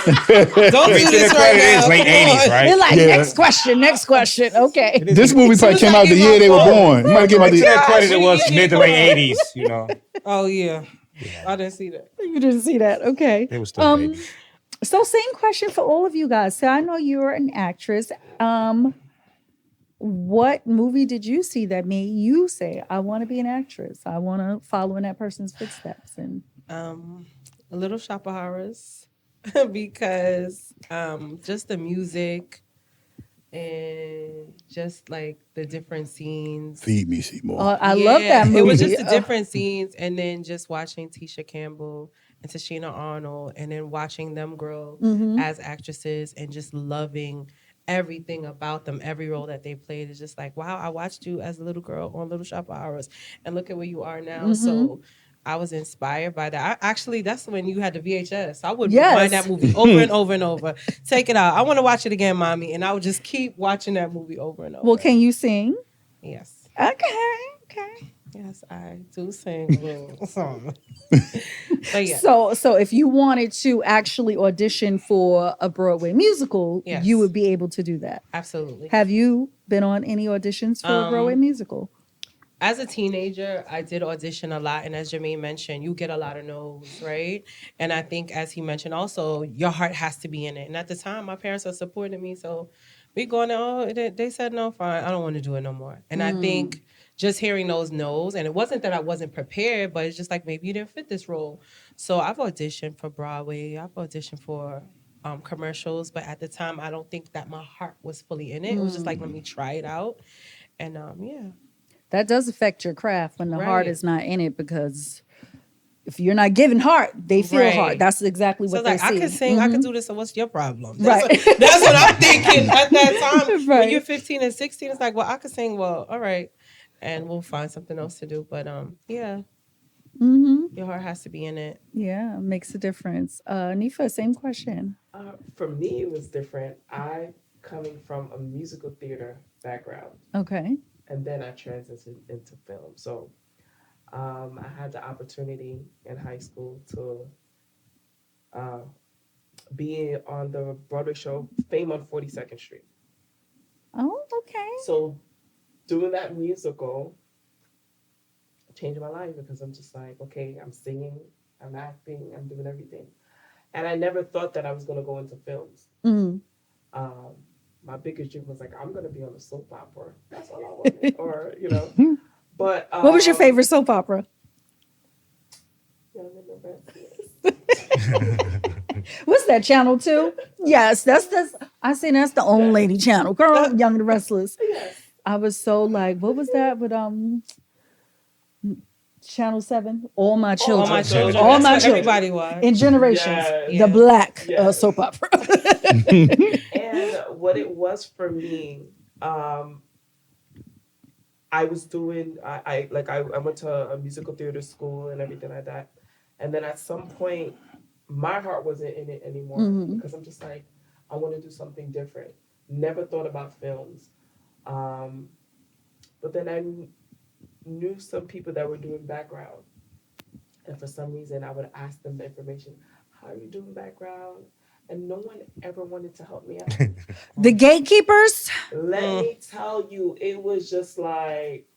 Don't do this right It now. is late Come on. 80s, right? They're like, Yeah. next question. Okay. This movie probably came out the year they were born. It might have came out To the that credit, it was mid to late 80s, you know. Oh yeah. I didn't see that. You didn't see that. Okay. It was still babies. So same question for all of you guys. So I know you're an actress. What movie did you see that made you say, I want to be an actress? I want to follow in that person's footsteps? And A Little Shop of Horrors because just the music and just like the different scenes. Feed me, Seymour. I love that movie. It was just the different scenes, and then just watching Tisha Campbell and Tashina Arnold, and then watching them grow as actresses, and just loving everything about them. Every role that they played is just like, wow, I watched you as a little girl on Little Shop of Horrors, and look at where you are now. So I was inspired by that. Actually, that's when you had the VHS. I would rewind that movie over and over and over. Take it out. I want to watch it again, mommy. And I would just keep watching that movie over and over. well, can you sing? Yes. Okay. Yes, I do sing a little song. But yeah. So if you wanted to actually audition for a Broadway musical, Yes. you would be able to do that. Absolutely. Have you been on any auditions for a Broadway musical? As a teenager, I did audition a lot. And as Jermaine mentioned, you get a lot of no's, right? And I think, as he mentioned also, your heart has to be in it. And at the time, my parents are supporting me. So we going, they said, no, fine. I don't want to do it no more. And I think just hearing those no's, and it wasn't that I wasn't prepared, but it's just like, maybe you didn't fit this role. So I've auditioned for Broadway. I've auditioned for commercials, but at the time, I don't think that my heart was fully in it. It was just like, let me try it out, and yeah, That does affect your craft when the heart Right. is not in it, because if you're not giving heart, they feel Right. heart. That's exactly so what they like I see. could sing, I could do this. So what's your problem? Right. That's what I'm thinking at that time. Right. When you're 15 and 16, it's like, well, I could sing. Well, all right, and we'll find something else to do. But yeah, your heart has to be in it. Yeah, makes a difference. Neefah, same question. For me, it was different. I coming from a musical theater background, Okay. and then I transitioned into film. So I had the opportunity in high school to be on the Broadway show Fame on 42nd Street. Oh, okay. So doing that musical changed my life, because I'm just like, okay, I'm singing, I'm acting, I'm doing everything. And I never thought that I was going to go into films. Mm. My biggest dream was like, I'm going to be on a soap opera. That's all I wanted. Or, you know. But What was your favorite soap opera? Young and the Restless. What's that, Channel 2? Yes, that's I say that's the old lady channel. Girl, Young and the Restless. Yes. I was so like, what was that with Channel 7? All My Children. All my children. All That's My what children. everybody watched. In Generations, Yes. the Yes. black Yes. soap opera. And what it was for me, I was doing, I went to a musical theater school and everything like that. And then at some point, my heart wasn't in it anymore, because I'm just like, I want to do something different. Never thought about films. But then I knew some people that were doing background. And for some reason, I would ask them the information. How are you doing background? And no one ever wanted to help me out. The gatekeepers. Let me tell you, it was just like,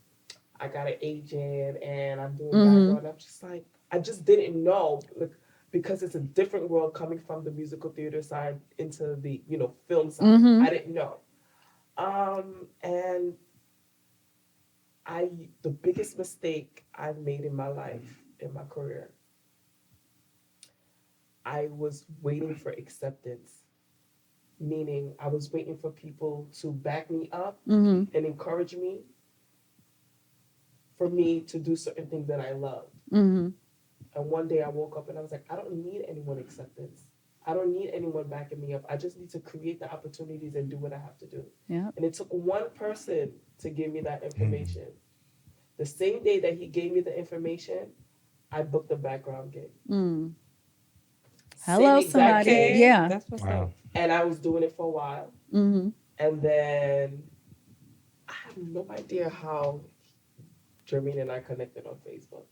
I got an agent and I'm doing background. I'm just like, I just didn't know, like, because it's a different world coming from the musical theater side into the, film side. I didn't know. And the biggest mistake I've made in my life, in my career, I was waiting for acceptance. Meaning I was waiting for people to back me up and encourage me, for me to do certain things that I loved. And one day I woke up and I was like, I don't need anyone acceptance. I don't need anyone backing me up. I just need to create the opportunities and do what I have to do. Yeah. And it took one person to give me that information. The same day that he gave me the information, I booked a background gig. Hello, Same exact somebody. day. Yeah. That's what's Wow. up. And I was doing it for a while. And then I have no idea how Jermaine and I connected on Facebook.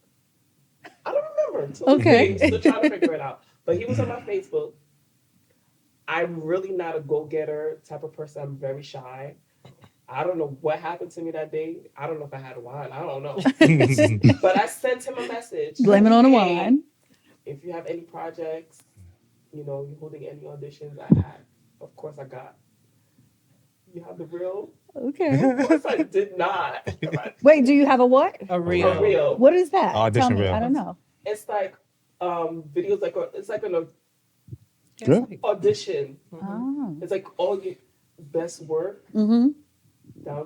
I don't remember until Okay. today. Still trying to figure it out. But he was on my Facebook. I'm really not a go-getter type of person. I'm very shy. I don't know what happened to me that day. I don't know if I had wine. I don't know. But I sent him a message. Blame it on the Hey, wine. if you have any projects, you're holding any auditions, of course I got. You have the reel? Okay. Of course I did not. Wait, do you have a what? A A real. reel. What is that? Audition Tell me. reel. I don't know. It's like videos, it's like an Yeah. audition. Oh. It's like all your best work down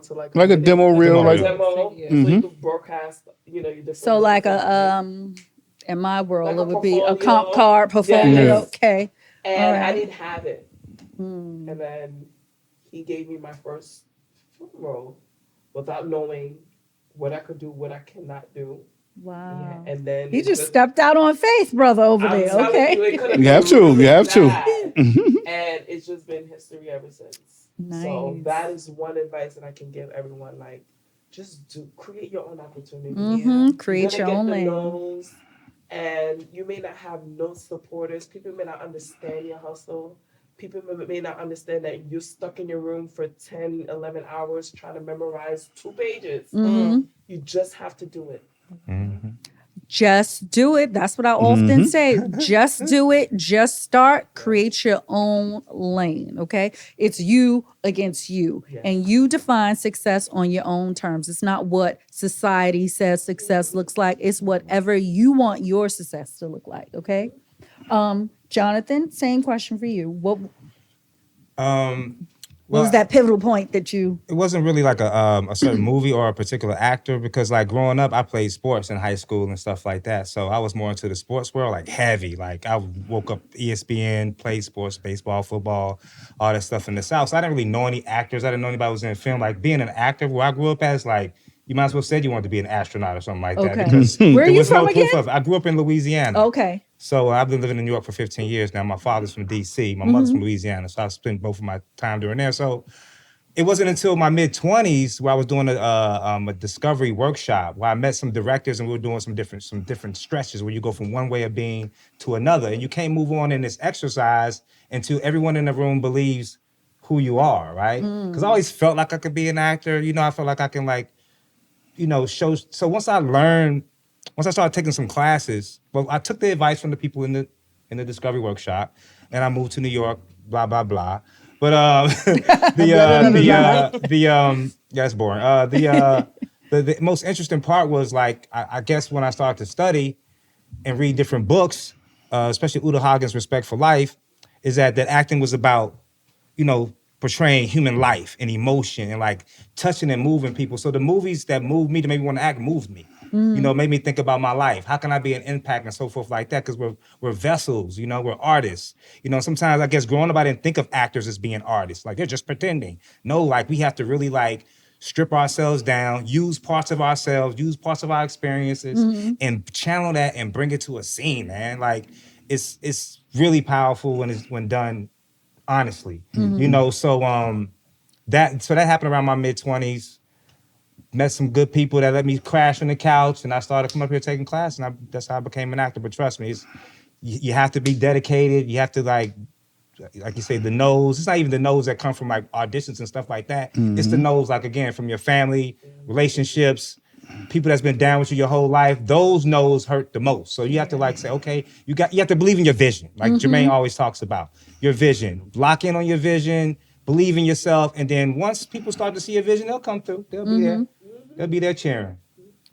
to like Like a minute, demo reel, like- demo. Yeah. So you can broadcast, your different. So like movies and a in my world, Like it a would be a portfolio. comp card portfolio. Yes. Okay. And All right. I didn't have it. And then he gave me my first film role without knowing what I could do, what I cannot do. Wow. And then He it just stepped out on faith, brother, over I'm there. telling Okay. you, it could have You have been to, really you have to. bad. And it's just been history ever since. So Nice. that is one advice that I can give everyone. Like, just create your own opportunity. Create your own lane. No's, and you may not have no supporters. People may not understand your hustle. People may not understand that you're stuck in your room for 10, 11 hours trying to memorize 2 pages. You just have to do it. Just do it. That's what I often say. Just do it. Just start. Create your own lane. Okay. It's you against you. Yes. And you define success on your own terms. It's not what society says success looks like. It's whatever you want your success to look like. Okay. Jonathan, same question for you. What Well, was that pivotal point that you? it wasn't really like a certain movie or a particular actor because like growing up, I played sports in high school and stuff like that. So I was more into the sports world, like heavy. Like I woke up ESPN, played sports, baseball, football, all that stuff in the South. So I didn't really know any actors. I didn't know anybody who was in film. Like being an actor, where I grew up as like, you might as well said you wanted to be an astronaut or something like that Okay. because Where are there you was no from proof again? of it. I grew up in Louisiana. Okay. So I've been living in New York for 15 years now. My father's from D.C. My mother's from Louisiana. So I spent both of my time during there. So it wasn't until my mid-20s where I was doing a discovery workshop where I met some directors and we were doing some different stretches where you go from one way of being to another. And you can't move on in this exercise until everyone in the room believes who you are, right? Because I always felt like I could be an actor. You know, I felt like I can like, you know, show. So once I started taking some classes, well, I took the advice from the people in the discovery workshop and I moved to New York, blah, blah, blah. But yeah, it's boring. The most interesting part was like I guess when I started to study and read different books, especially Uta Hagen's Respect for Life, is that acting was about, you know, portraying human life and emotion and like touching and moving people. So the movies that moved me to make me want to act moved me. You know, made me think about my life. How can I be an impact and so forth like that? Because we're vessels, you know, we're artists. You know, sometimes I guess growing up, I didn't think of actors as being artists. Like they're just pretending. No, like we have to really like strip ourselves down, use parts of ourselves, use parts of our experiences and channel that and bring it to a scene, man. Like it's really powerful when done honestly. You know, so that happened around my mid-20s. Met some good people that let me crash on the couch, and I started coming up here taking class, and that's how I became an actor. But trust me, you have to be dedicated. You have to like you say, the no's. It's not even the no's that come from like auditions and stuff like that. It's the no's, like again, from your family, relationships, people that's been down with you your whole life. Those no's hurt the most. So you have to like say, okay, you have to believe in your vision, like Jermaine always talks about your vision. Lock in on your vision. Believe in yourself, and then once people start to see your vision, they'll come through. They'll be there. They'll be there cheering.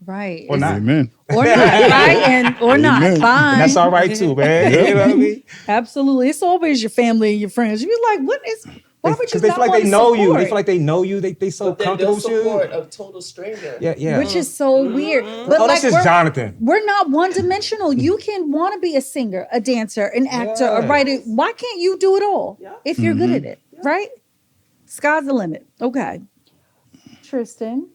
Right. Or not. Amen. Or not, right? And or not. Amen. Fine. And that's all right too, man. You know what I mean? Absolutely. It's always your family and your friends. You're like, why would you Because they not feel like want they to know you. support? They feel like they know you. They so But then comfortable they'll with you. support a total stranger. Yeah. Which is so weird. But Oh, that's just Jonathan. We're not one-dimensional. You can want to be a singer, a dancer, an actor, a Yes. writer. Why can't you do it all Yeah. if you're good at it, right? Sky's the limit. Okay. Tristan,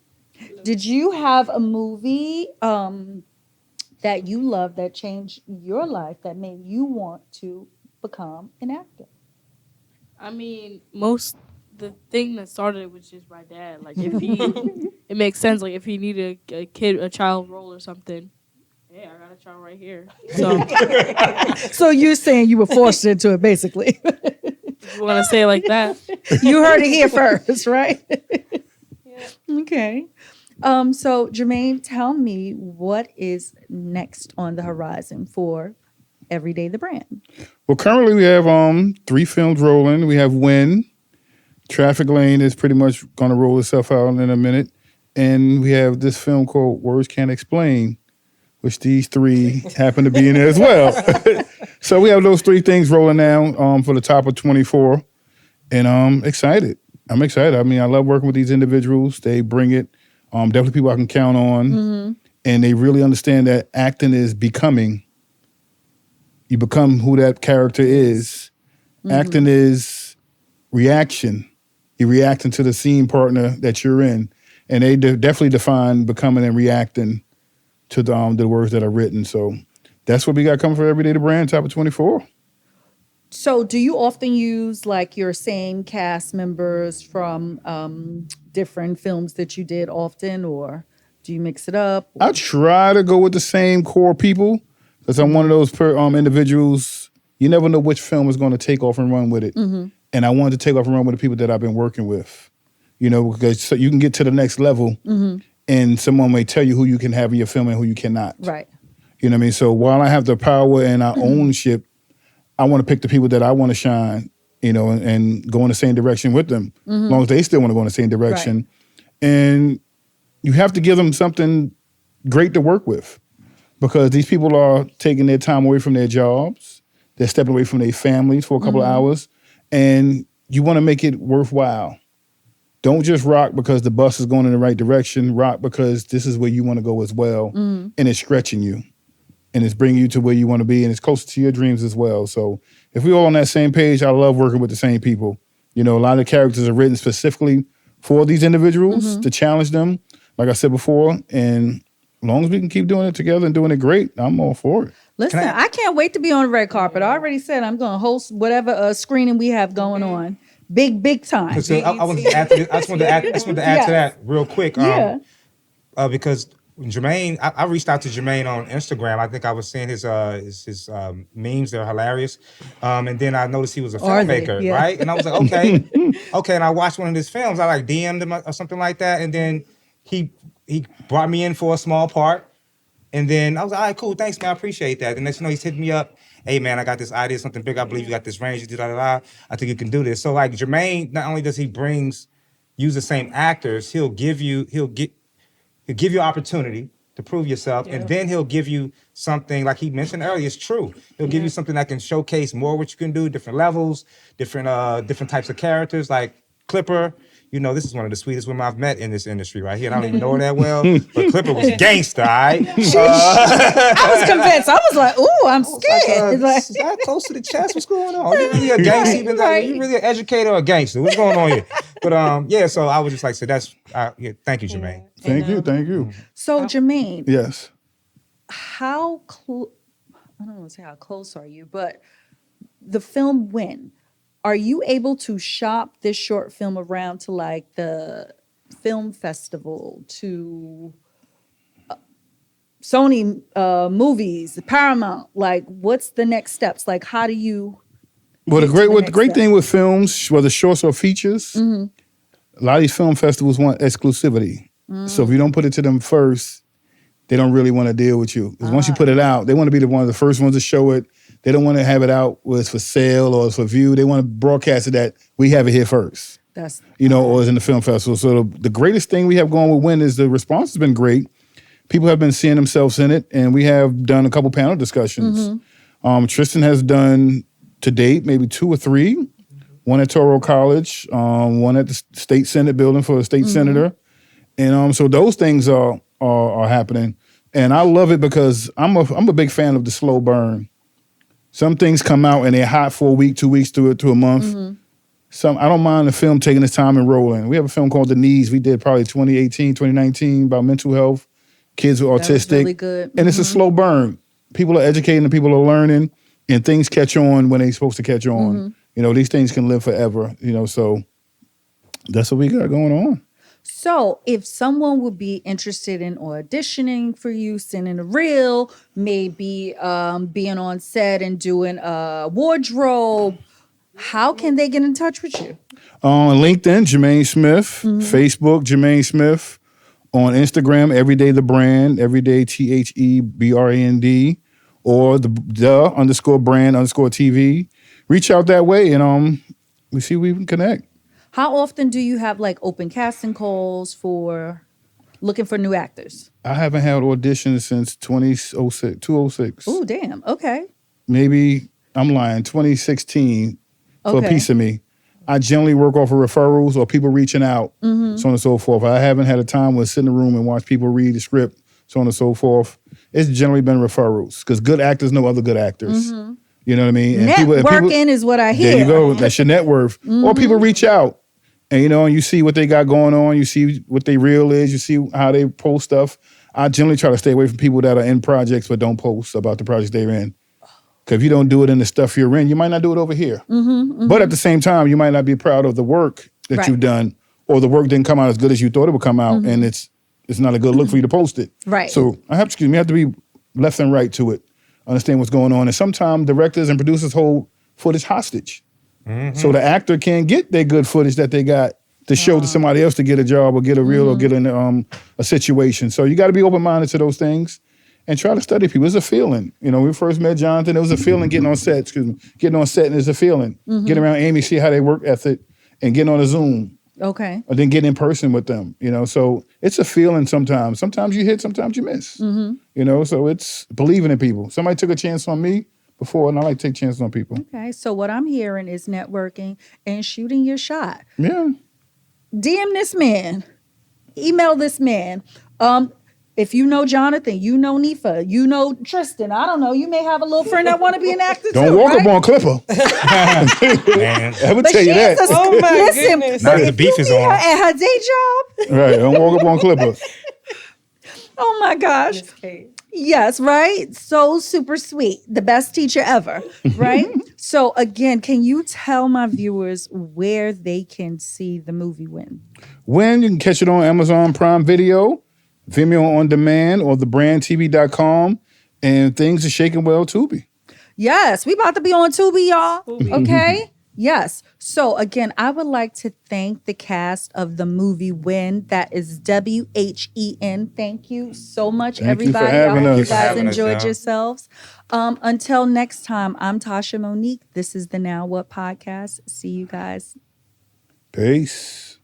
did you have a movie that you loved that changed your life that made you want to become an actor? I mean, the thing that started it was just my dad. Like, if he, it makes sense. Like, if he needed a child role or something, hey, I got a child right here. So, So you're saying you were forced into it, basically. if you want to say it like that. You heard it here first, right? Okay. So Jermaine, tell me what is next on the horizon for Everyday the Brand? Well, currently we have 3 films rolling. We have Win. Traffic Lane is pretty much going to roll itself out in a minute. And we have this film called Words Can't Explain, which these 3 happen to be in there as well. So we have those 3 things rolling now for the top of 24. And I'm excited. I mean, I love working with these individuals. They bring it. Definitely people I can count on. And they really understand that acting is becoming. You become who that character is. Acting is reaction. You're reacting to the scene partner that you're in. And they definitely define becoming and reacting to the words that are written. So that's what we got coming for Everyday the Brand, top of 24. So do you often use like your same cast members from different films that you did often, or do you mix it up? I try to go with the same core people because I'm one of those individuals, you never know which film is going to take off and run with it. And I wanted to take off and run with the people that I've been working with, you know, because so you can get to the next level and someone may tell you who you can have in your film and who you cannot. Right. You know what I mean? So while I have the power and our ownership, I want to pick the people that I want to shine, you know, and go in the same direction with them, as long as they still want to go in the same direction. Right. And you have to give them something great to work with because these people are taking their time away from their jobs. They're stepping away from their families for a couple of hours, and you want to make it worthwhile. Don't just rock because the bus is going in the right direction. Rock because this is where you want to go as well, and it's stretching you, and it's bringing you to where you want to be, and it's closer to your dreams as well. So if we're all on that same page, I love working with the same people. You know, a lot of the characters are written specifically for these individuals to challenge them, like I said before, and as long as we can keep doing it together and doing it great, I'm all for it. Listen, I can't wait to be on the red carpet. I already said I'm going to host whatever screening we have going on. Big time. So I wanted to add to this. I just wanted to add to that real quick. Because Jermaine, I reached out to Jermaine on Instagram. I think I was seeing his memes. They're hilarious. And then I noticed he was a filmmaker, right? And I was like, okay. And I watched one of his films. I like DM'd him or something like that. And then he brought me in for a small part. And then I was like, all right, cool, thanks, man, I appreciate that. And next, he's hitting me up. Hey, man, I got this idea, something big. I believe you got this range. I think you can do this. So, like, Jermaine, not only does he use the same actors, he'll give you opportunity to prove yourself, and then he'll give you something, like he mentioned earlier, it's true. He'll give you something that can showcase more what you can do, different levels, different types of characters, like Clipper. You know, this is one of the sweetest women I've met in this industry right here. And I don't even know her that well, but Clipper was gangster, all right? I was convinced. I was like, ooh, I'm scared. Is that close to the chest? What's going on? Are you really a gangster? Are you really an educator or a gangster? What's going on here? But so I would just like to say thank you, Jermaine. Thank you. So Jermaine. Yes. I don't want to say how close are you, but the film When? Are you able to shop this short film around to like the film festival, to Sony movies, Paramount? Like, what's the next steps? Like, how do you? Well, the great thing with films, whether shorts or features, a lot of these film festivals want exclusivity. So if you don't put it to them first, they don't really want to deal with you. Because once you put it out, they want to be one of the first ones to show it. They don't want to have it out where it's for sale or it's for view. They want to broadcast it that we have it here first. Or it's in the film festival. So the greatest thing we have going with When is the response has been great. People have been seeing themselves in it, and we have done a couple panel discussions. Tristan has done to date maybe 2 or 3. One at Toro College, one at the State Senate building for a state senator. And so those things are happening. And I love it because I'm a big fan of the slow burn. Some things come out and they're hot for a week, 2 weeks, to a month. I don't mind the film taking its time and rolling. We have a film called The Knees. We did probably 2018, 2019 about mental health, kids who are autistic. Was really good. And it's a slow burn. People are educating and people are learning, and things catch on when they're supposed to catch on. You know, these things can live forever, so that's what we got going on. So if someone would be interested in auditioning for you, sending a reel, maybe being on set and doing a wardrobe, how can they get in touch with you? On LinkedIn, Jermaine Smith. Facebook, Jermaine Smith. On Instagram, Everyday the Brand, Everyday THEBRAND, or the _brand_TV. Reach out that way, and we see if we can connect. How often do you have like open casting calls for looking for new actors? I haven't had auditions since 2006. Oh, damn. Okay. Maybe, I'm lying, 2016 for a piece of me. I generally work off of referrals or people reaching out, so on and so forth. I haven't had a time where I sit in the room and watch people read the script, so on and so forth. It's generally been referrals because good actors know other good actors. You know what I mean? And networking is what I hear. There you go. That's your net worth. Or people reach out. And, and you see what they got going on. You see what their reel is. You see how they post stuff. I generally try to stay away from people that are in projects but don't post about the projects they're in. Because if you don't do it in the stuff you're in, you might not do it over here. But at the same time, you might not be proud of the work that you've done, or the work didn't come out as good as you thought it would come out, and it's not a good look for you to post it. Right. So I have to be left and right to it, understand what's going on. And sometimes directors and producers hold footage hostage. So the actor can't get their good footage that they got to show to somebody else to get a job or get a reel or get in a situation. So you got to be open-minded to those things and try to study people. It's a feeling. When we first met Jonathan, it was a feeling getting on set, Getting on set is a feeling. Getting around Aimee, see how they work ethic, and getting on a Zoom. Okay. Or then getting in person with them, So it's a feeling sometimes. Sometimes you hit, sometimes you miss. So it's believing in people. Somebody took a chance on me, before, and I like to take chances on people. Okay, so what I'm hearing is networking and shooting your shot. Yeah. DM this man, email this man. If you know Jonathan, you know Neefah, you know Tristan. I don't know. You may have a little friend that want to be an actor Don't too, walk right? up on Clipper. Man, I would But tell you she's that. Oh my listen, goodness. Now but that the if beef you is meet her on. at her day job, Right. Don't walk up on Clipper. oh my gosh. Miss Kate. Yes, right? So super sweet. The best teacher ever, right? So again, can you tell my viewers where they can see the movie Win? When you can catch it on Amazon Prime Video, Vimeo On Demand, or thebrandtv.com, and things are shaking well, Tubi. Yes, we about to be on Tubi, y'all. Tubi. Okay? Yes. So again, I would like to thank the cast of the movie Win. That is WHEN. Thank you so much, Thank you for everybody. having I hope you us. guys Having us, enjoyed y'all. yourselves. Until next time, I'm Tasha Monique. This is the Now What podcast. See you guys. Peace.